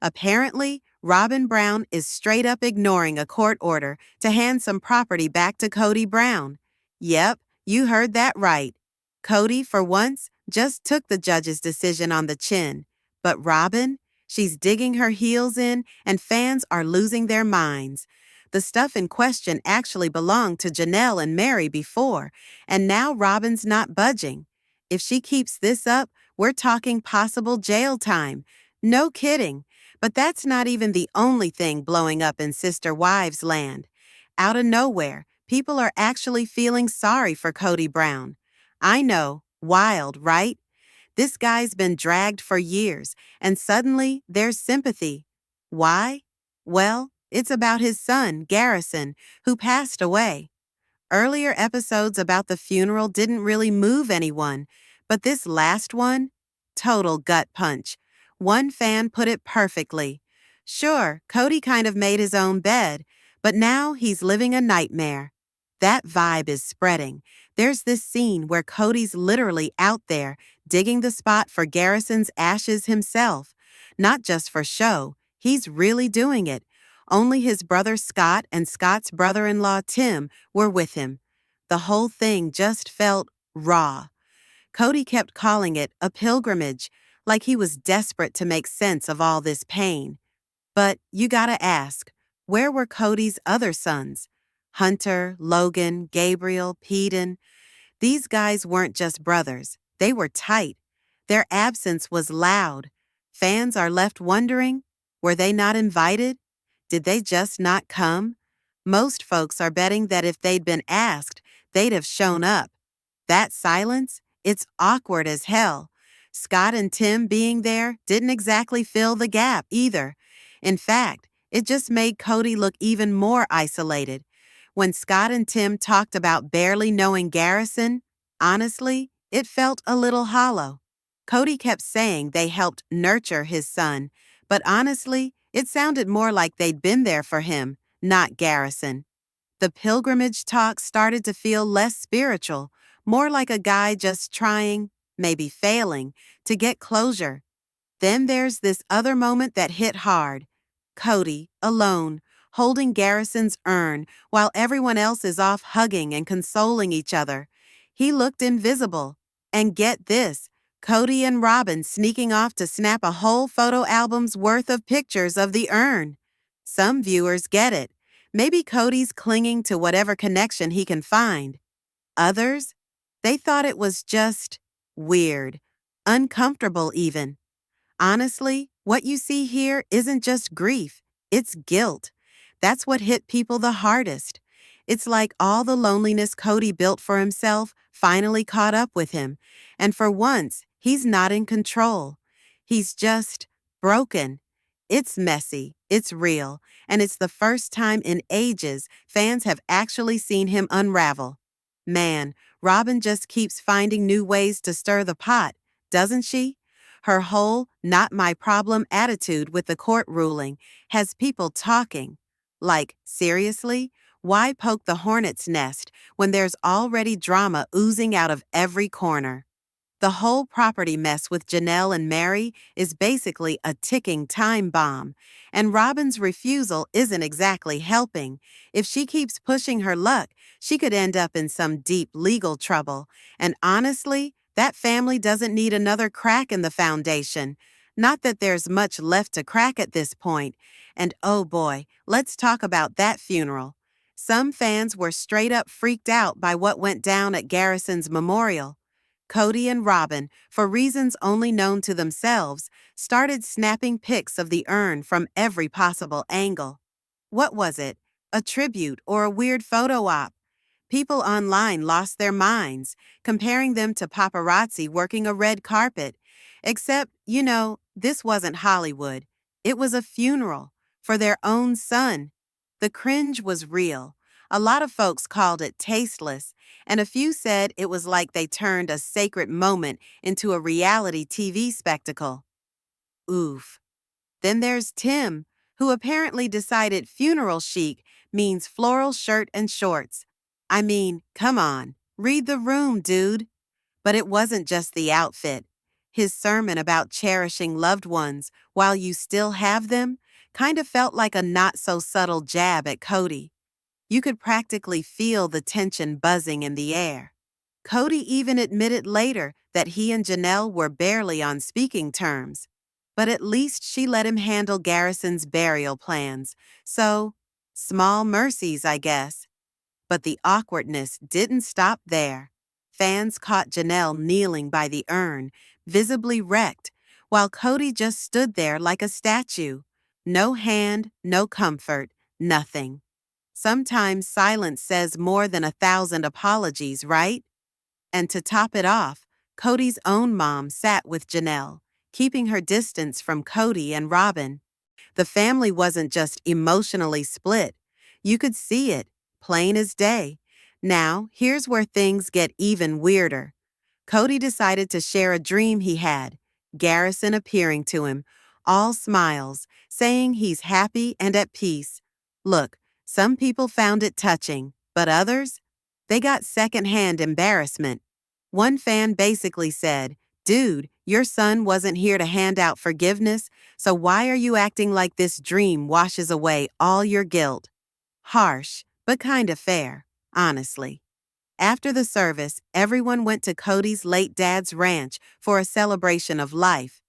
Apparently, Robyn Brown is straight up ignoring a court order to hand some property back to Kody Brown. Yep, you heard that right. Kody, for once, just took the judge's decision on the chin. But Robyn? She's digging her heels in, and fans are losing their minds. The stuff in question actually belonged to Janelle and Mary before, and now Robyn's not budging. If she keeps this up, we're talking possible jail time. No kidding. But that's not even the only thing blowing up in Sister Wives land. Out of nowhere, people are actually feeling sorry for Kody Brown. I know, wild, right? This guy's been dragged for years, and suddenly there's sympathy. Why? Well, it's about his son, Garrison, who passed away. Earlier episodes about the funeral didn't really move anyone, but this last one? Total gut punch. One fan put it perfectly. Sure, Kody kind of made his own bed, but now he's living a nightmare. That vibe is spreading. There's this scene where Kody's literally out there, digging the spot for Garrison's ashes himself. Not just for show, he's really doing it. Only his brother Scott and Scott's brother-in-law Tim were with him. The whole thing just felt raw. Kody kept calling it a pilgrimage, like he was desperate to make sense of all this pain. But you gotta ask, where were Kody's other sons? Hunter, Logan, Gabriel, Peden. These guys weren't just brothers. They were tight. Their absence was loud. Fans are left wondering, were they not invited? Did they just not come? Most folks are betting that if they'd been asked, they'd have shown up. That silence? It's awkward as hell. Scott and Tim being there didn't exactly fill the gap either. In fact, it just made Kody look even more isolated. When Scott and Tim talked about barely knowing Garrison, honestly, it felt a little hollow. Kody kept saying they helped nurture his son, but honestly, it sounded more like they'd been there for him, not Garrison. The pilgrimage talk started to feel less spiritual, more like a guy just trying, maybe failing, to get closure. Then there's this other moment that hit hard. Kody, alone, holding Garrison's urn while everyone else is off hugging and consoling each other. He looked invisible. And get this, Kody and Robyn sneaking off to snap a whole photo album's worth of pictures of the urn. Some viewers get it. Maybe Kody's clinging to whatever connection he can find. Others? They thought it was just weird, uncomfortable even. Honestly, what you see here isn't just grief, it's guilt. That's what hit people the hardest. It's like all the loneliness Kody built for himself finally caught up with him, and for once, he's not in control. He's just broken. It's messy, it's real, and it's the first time in ages fans have actually seen him unravel. Man, Robyn just keeps finding new ways to stir the pot, doesn't she? Her whole not my problem attitude with the court ruling has people talking. Like, seriously? Why poke the hornet's nest when there's already drama oozing out of every corner? The whole property mess with Janelle and Mary is basically a ticking time bomb, and Robyn's refusal isn't exactly helping. If she keeps pushing her luck, she could end up in some deep legal trouble, and honestly, that family doesn't need another crack in the foundation. Not that there's much left to crack at this point. And oh boy, let's talk about that funeral. Some fans were straight up freaked out by what went down at Garrison's memorial. Kody and Robyn, for reasons only known to themselves, started snapping pics of the urn from every possible angle. What was it? A tribute or a weird photo op? People online lost their minds, comparing them to paparazzi working a red carpet. Except, this wasn't Hollywood. It was a funeral for their own son. The cringe was real. A lot of folks called it tasteless, and a few said it was like they turned a sacred moment into a reality TV spectacle. Oof. Then there's Tim, who apparently decided funeral chic means floral shirt and shorts. I mean, come on, read the room, dude. But it wasn't just the outfit. His sermon about cherishing loved ones while you still have them kind of felt like a not-so-subtle jab at Kody. You could practically feel the tension buzzing in the air. Kody even admitted later that he and Janelle were barely on speaking terms. But at least she let him handle Garrison's burial plans. So, small mercies, I guess. But the awkwardness didn't stop there. Fans caught Janelle kneeling by the urn, visibly wrecked, while Kody just stood there like a statue. No hand, no comfort, nothing. Sometimes silence says more than 1,000 apologies, right? And to top it off, Kody's own mom sat with Janelle, keeping her distance from Kody and Robyn. The family wasn't just emotionally split. You could see it, plain as day. Now, here's where things get even weirder. Kody decided to share a dream he had, Garrison appearing to him, all smiles, saying he's happy and at peace. Look, some people found it touching, but others? They got secondhand embarrassment. One fan basically said, "Dude, your son wasn't here to hand out forgiveness, so why are you acting like this dream washes away all your guilt?" Harsh, but kind of fair, honestly. After the service, everyone went to Kody's late dad's ranch for a celebration of life.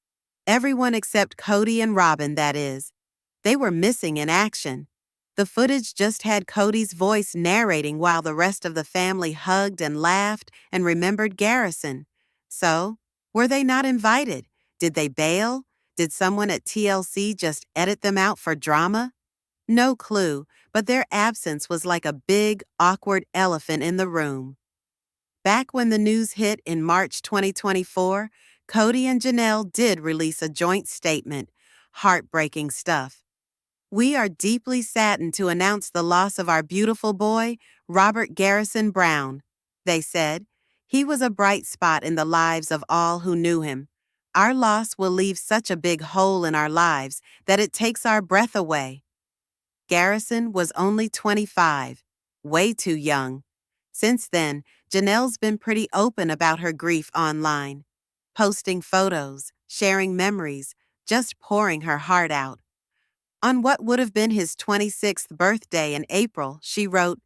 Everyone except Kody and Robyn, that is. They were missing in action. The footage just had Kody's voice narrating while the rest of the family hugged and laughed and remembered Garrison. So, were they not invited? Did they bail? Did someone at TLC just edit them out for drama? No clue, but their absence was like a big, awkward elephant in the room. Back when the news hit in March 2024, Kody and Janelle did release a joint statement. Heartbreaking stuff. "We are deeply saddened to announce the loss of our beautiful boy, Robyn Brown," they said. "He was a bright spot in the lives of all who knew him. Our loss will leave such a big hole in our lives that it takes our breath away." Garrison was only 25, way too young. Since then, Janelle's been pretty open about her grief online, posting photos, sharing memories, just pouring her heart out. On what would have been his 26th birthday in April, she wrote,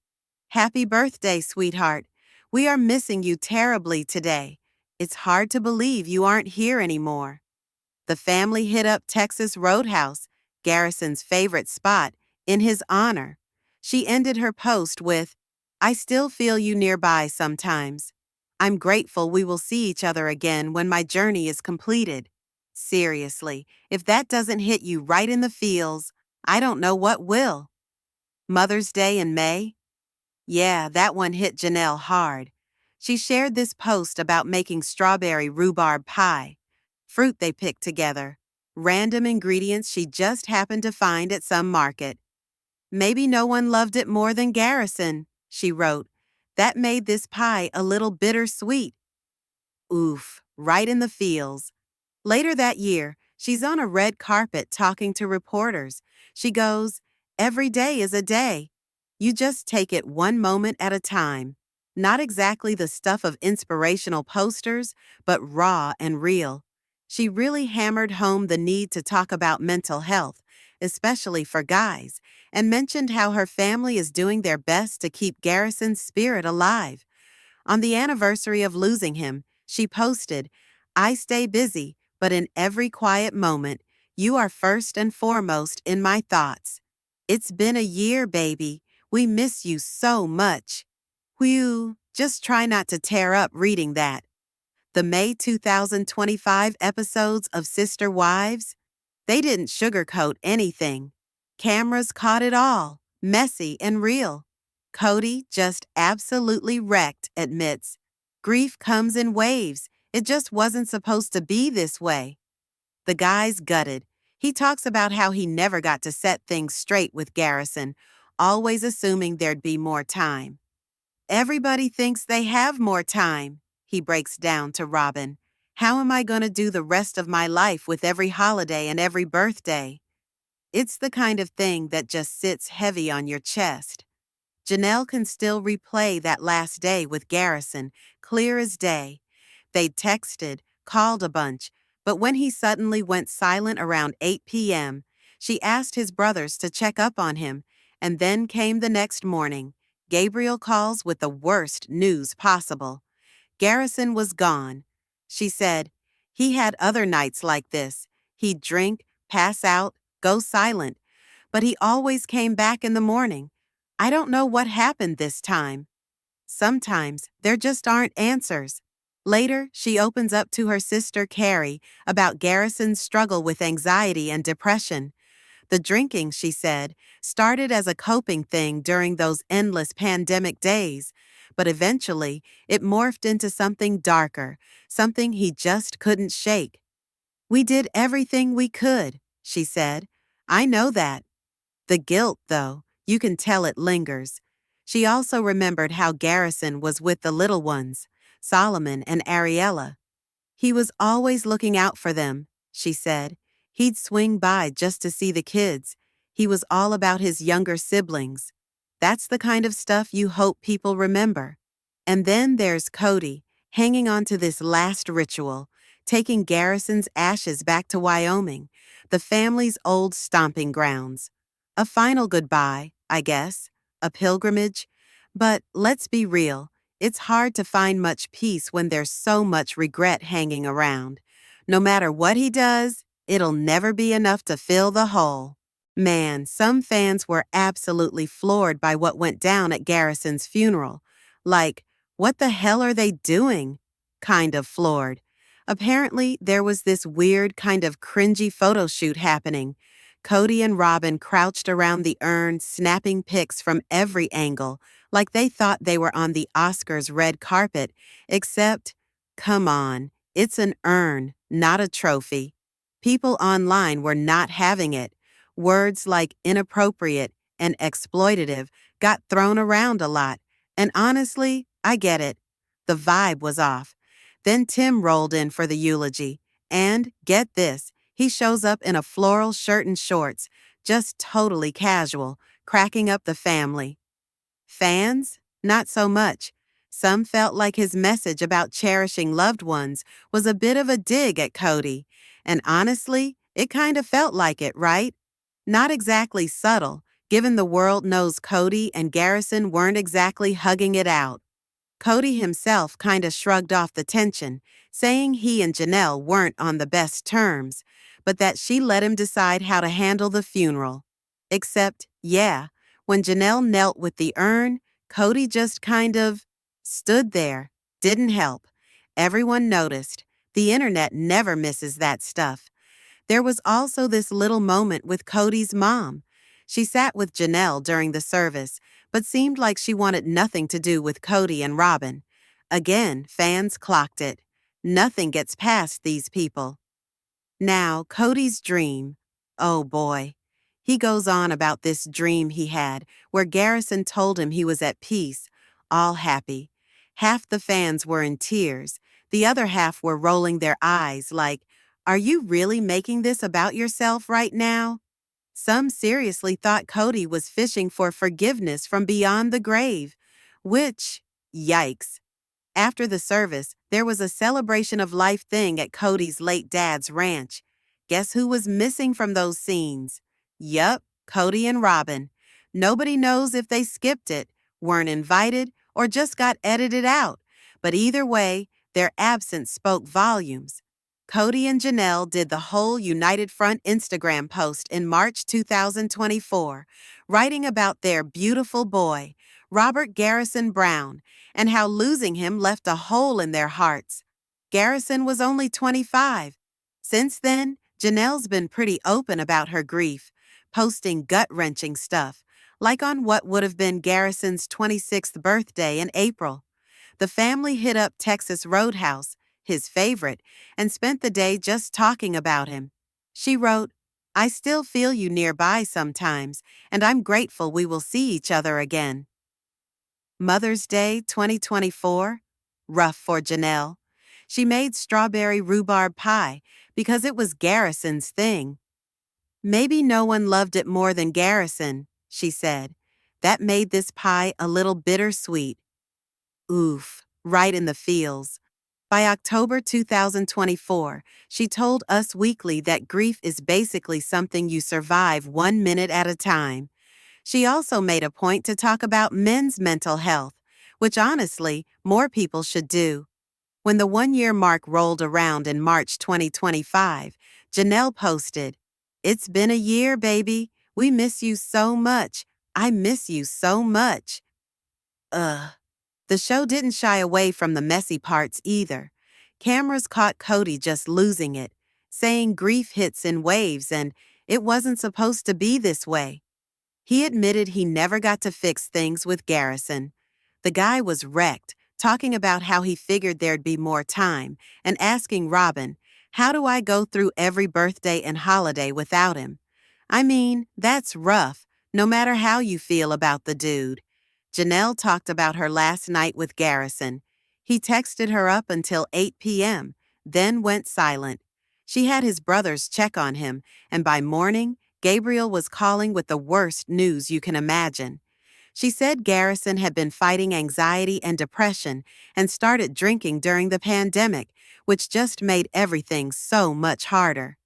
"Happy birthday, sweetheart. We are missing you terribly today. It's hard to believe you aren't here anymore." The family hit up Texas Roadhouse, Garrison's favorite spot, in his honor. She ended her post with, "I still feel you nearby sometimes. I'm grateful we will see each other again when my journey is completed." Seriously, if that doesn't hit you right in the feels, I don't know what will. Mother's Day in May? Yeah, that one hit Janelle hard. She shared this post about making strawberry rhubarb pie, fruit they picked together, random ingredients she just happened to find at some market. "Maybe no one loved it more than Garrison," she wrote. "That made this pie a little bittersweet." Oof, right in the feels. Later that year, she's on a red carpet talking to reporters. She goes, "Every day is a day. You just take it one moment at a time." Not exactly the stuff of inspirational posters, but raw and real. She really hammered home the need to talk about mental health, especially for guys, and mentioned how her family is doing their best to keep Garrison's spirit alive. On the anniversary of losing him, she posted, "I stay busy, but in every quiet moment, you are first and foremost in my thoughts. It's been a year, baby. We miss you so much." Whew, just try not to tear up reading that. The May 2025 episodes of Sister Wives? They didn't sugarcoat anything. Cameras caught it all, messy and real. Kody, just absolutely wrecked, admits, "Grief comes in waves. It just wasn't supposed to be this way." The guy's gutted. He talks about how he never got to set things straight with Garrison, always assuming there'd be more time. "Everybody thinks they have more time," he breaks down to Robyn. "How am I going to do the rest of my life with every holiday and every birthday?" It's the kind of thing that just sits heavy on your chest. Janelle can still replay that last day with Garrison, clear as day. They texted, called a bunch, but when he suddenly went silent around 8 p.m., she asked his brothers to check up on him, and then came the next morning. Gabriel calls with the worst news possible. Garrison was gone. She said, he had other nights like this. He'd drink, pass out, go silent, but he always came back in the morning. I don't know what happened this time. Sometimes there just aren't answers. Later, she opens up to her sister Carrie about Garrison's struggle with anxiety and depression. The drinking, she said, started as a coping thing during those endless pandemic days, but eventually it morphed into something darker, something he just couldn't shake. We did everything we could, she said. I know that. The guilt, though, you can tell it lingers. She also remembered how Garrison was with the little ones, Solomon and Ariella. He was always looking out for them, she said. He'd swing by just to see the kids. He was all about his younger siblings. That's the kind of stuff you hope people remember. And then there's Kody, hanging on to this last ritual, taking Garrison's ashes back to Wyoming, the family's old stomping grounds. A final goodbye, I guess, a pilgrimage. But let's be real, it's hard to find much peace when there's so much regret hanging around. No matter what he does, it'll never be enough to fill the hole. Man, some fans were absolutely floored by what went down at Garrison's funeral. Like, what the hell are they doing? Kind of floored. Apparently, there was this weird kind of cringy photo shoot happening. Kody and Robyn crouched around the urn, snapping pics from every angle, like they thought they were on the Oscars red carpet, except, come on, it's an urn, not a trophy. People online were not having it. Words like inappropriate and exploitative got thrown around a lot, and honestly, I get it. The vibe was off. Then Tim rolled in for the eulogy, and, get this, he shows up in a floral shirt and shorts, just totally casual, cracking up the family. Fans? Not so much. Some felt like his message about cherishing loved ones was a bit of a dig at Kody. And honestly, it kind of felt like it, right? Not exactly subtle, given the world knows Kody and Garrison weren't exactly hugging it out. Kody himself kind of shrugged off the tension, saying he and Janelle weren't on the best terms, but that she let him decide how to handle the funeral. Except, yeah, when Janelle knelt with the urn, Kody just kind of stood there, didn't help. Everyone noticed. The internet never misses that stuff. There was also this little moment with Kody's mom. She sat with Janelle during the service, but seemed like she wanted nothing to do with Kody and Robyn. Again, fans clocked it. Nothing gets past these people. Now, Kody's dream. Oh boy. He goes on about this dream he had, where Garrison told him he was at peace, all happy. Half the fans were in tears. The other half were rolling their eyes like, are you really making this about yourself right now? Some seriously thought Kody was fishing for forgiveness from beyond the grave, which, yikes. After the service, there was a celebration of life thing at Kody's late dad's ranch. Guess who was missing from those scenes? Yup, Kody and Robyn. Nobody knows if they skipped it, weren't invited, or just got edited out. But either way, their absence spoke volumes. Kody and Janelle did the whole United Front Instagram post in March 2024, writing about their beautiful boy, Robyn Garrison Brown, and how losing him left a hole in their hearts. Garrison was only 25. Since then, Janelle's been pretty open about her grief, posting gut-wrenching stuff, like on what would have been Garrison's 26th birthday in April. The family hit up Texas Roadhouse, his favorite, and spent the day just talking about him. She wrote, I still feel you nearby sometimes, and I'm grateful we will see each other again. Mother's Day 2024? Rough for Janelle. She made strawberry rhubarb pie because it was Garrison's thing. Maybe no one loved it more than Garrison, she said. That made this pie a little bittersweet. Oof, right in the feels. By October 2024, she told Us Weekly that grief is basically something you survive 1 minute at a time. She also made a point to talk about men's mental health, which honestly, more people should do. When the 1 year mark rolled around in March 2025, Janelle posted, "It's been a year, baby. We miss you so much. I miss you so much." Ugh. The show didn't shy away from the messy parts either. Cameras caught Kody just losing it, saying grief hits in waves and it wasn't supposed to be this way. He admitted he never got to fix things with Garrison. The guy was wrecked, talking about how he figured there'd be more time, and asking Robyn, "How do I go through every birthday and holiday without him?" I mean, that's rough, no matter how you feel about the dude. Janelle talked about her last night with Garrison. He texted her up until 8 p.m., then went silent. She had his brothers check on him, and by morning, Gabriel was calling with the worst news you can imagine. She said Garrison had been fighting anxiety and depression and started drinking during the pandemic, which just made everything so much harder.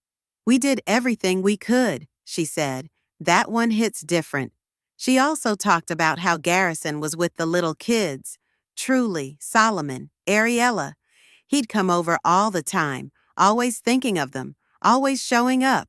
"We did everything we could," she said. "That one hits different." She also talked about how Garrison was with the little kids. Truly, Solomon, Ariella. He'd come over all the time, always thinking of them, always showing up.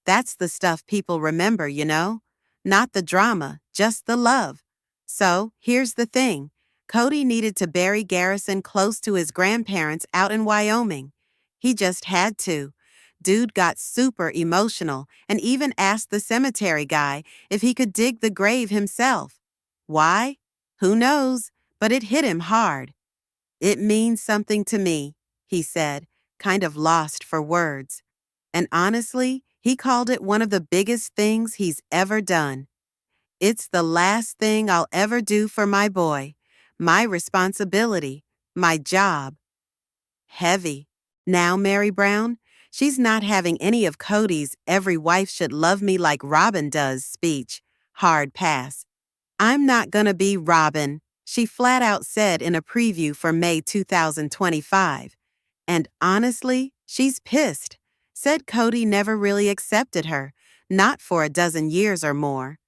That's the stuff people remember, you know? Not the drama, just the love. So, here's the thing. Kody needed to bury Garrison close to his grandparents out in Wyoming. He just had to. Dude got super emotional and even asked the cemetery guy if he could dig the grave himself. Why? Who knows? But it hit him hard. "It means something to me," he said, kind of lost for words. And honestly, he called it one of the biggest things he's ever done. "It's the last thing I'll ever do for my boy. My responsibility. My job." Heavy. Now Mary Brown, she's not having any of Kody's "every wife should love me like Robyn does" speech. Hard pass. "I'm not gonna be Robyn," she flat out said in a preview for May 2025. And honestly, she's pissed. Said Kody never really accepted her, not for a dozen years or more.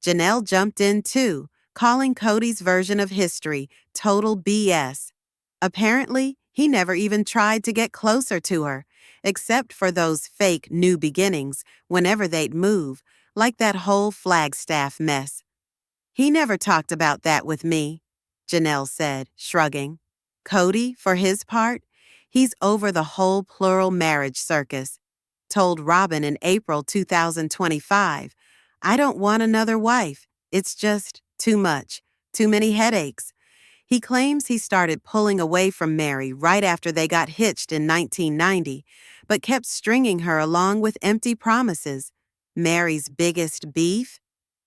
Janelle jumped in too, calling Kody's version of history total BS. Apparently, he never even tried to get closer to her, except for those fake new beginnings whenever they'd move, like that whole Flagstaff mess. "He never talked about that with me," Janelle said, shrugging. Kody, for his part, he's over the whole plural marriage circus. Told Robyn in April 2025, "I don't want another wife. It's just too much, too many headaches." He claims he started pulling away from Mary right after they got hitched in 1990, but kept stringing her along with empty promises. Mary's biggest beef?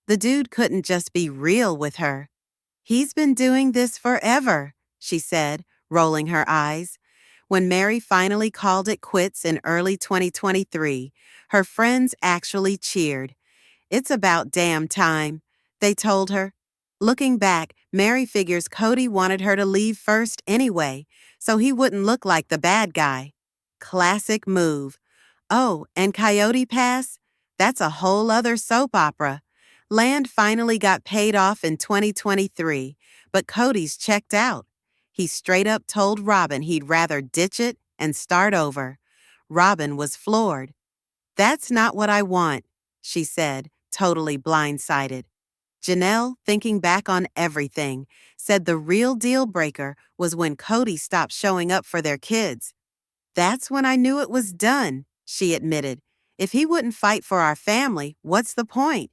The dude couldn't just be real with her. "He's been doing this forever," she said, rolling her eyes. When Mary finally called it quits in early 2023, her friends actually cheered. "It's about damn time," they told her. Looking back, Mary figures Kody wanted her to leave first anyway, so he wouldn't look like the bad guy. Classic move. Oh, and Coyote Pass? That's a whole other soap opera. Land finally got paid off in 2023, but Kody's checked out. He straight up told Robyn he'd rather ditch it and start over. Robyn was floored. "That's not what I want," she said, totally blindsided. Janelle, thinking back on everything, said the real deal breaker was when Kody stopped showing up for their kids. "That's when I knew it was done," she admitted. "If he wouldn't fight for our family, what's the point?"